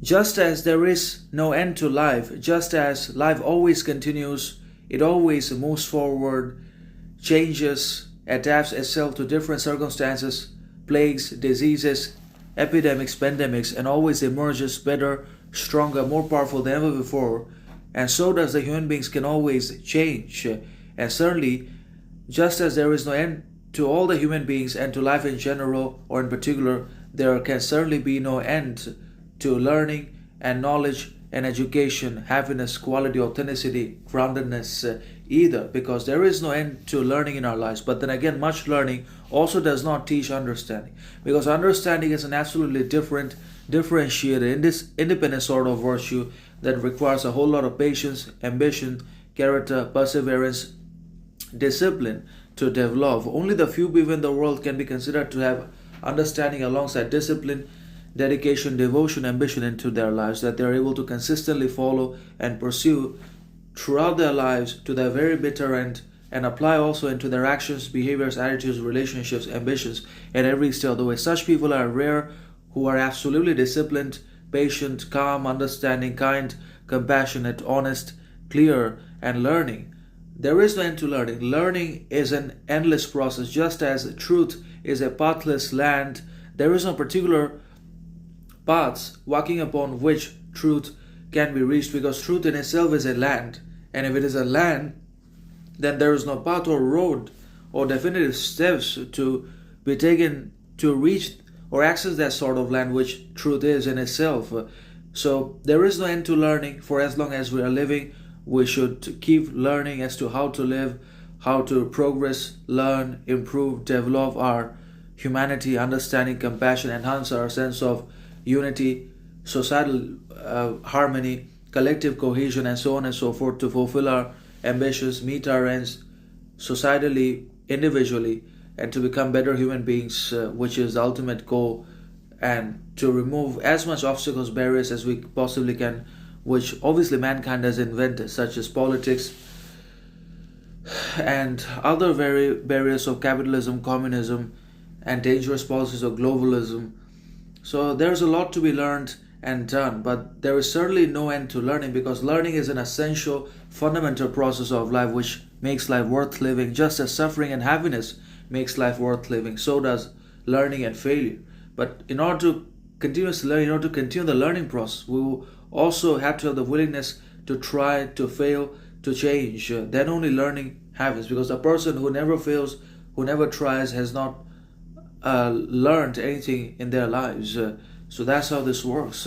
Just as there is no end to life, just as life always continues, it always moves forward, changes, adapts itself to different circumstances, plagues, diseases, epidemics, pandemics, and always emerges better, stronger, more powerful than ever before. And so does the human beings can always change. And certainly, just as there is no end to all the human beings and to life in general or in particular, there can certainly be no end to learning and knowledge and education, happiness, quality, authenticity, groundedness either, because there is no end to learning in our lives. But then again, much learning also does not teach understanding, because understanding is an absolutely differentiated, independent sort of virtue that requires a whole lot of patience, ambition, character, perseverance, discipline to develop. Only the few people in the world can be considered to have understanding alongside discipline, dedication, devotion, ambition into their lives, that they are able to consistently follow and pursue throughout their lives to their very bitter end, and apply also into their actions, behaviors, attitudes, relationships, ambitions at every step of the way. Such people are rare, who are absolutely disciplined, patient, calm, understanding, kind, compassionate, honest, clear, and learning. There is no end to learning. Learning is an endless process, just as truth is a pathless land. There is no particular paths walking upon which truth can be reached, because truth in itself is a land. And if it is a land, then there is no path or road or definitive steps to be taken to reach or access that sort of land which truth is in itself. So there is no end to learning. For as long as we are living, we should keep learning as to how to live, how to progress, learn, improve, develop our humanity, understanding, compassion, enhance our sense of unity, societal harmony, collective cohesion, and so on and so forth, to fulfill our ambitions, meet our ends societally, individually, and to become better human beings, which is the ultimate goal, and to remove as much obstacles, barriers as we possibly can, which obviously mankind has invented, such as politics and other very barriers of capitalism, communism, and dangerous policies of globalism. So there's a lot to be learned and done, but there is certainly no end to learning, because learning is an essential, fundamental process of life which makes life worth living. Just as suffering and happiness makes life worth living, so does learning and failure. But in order to continuously learn, in order to continue the learning process, we will also have to have the willingness to try, to fail, to change. Then only learning happens, because a person who never fails, who never tries, has not learned anything in their lives. So that's how this works.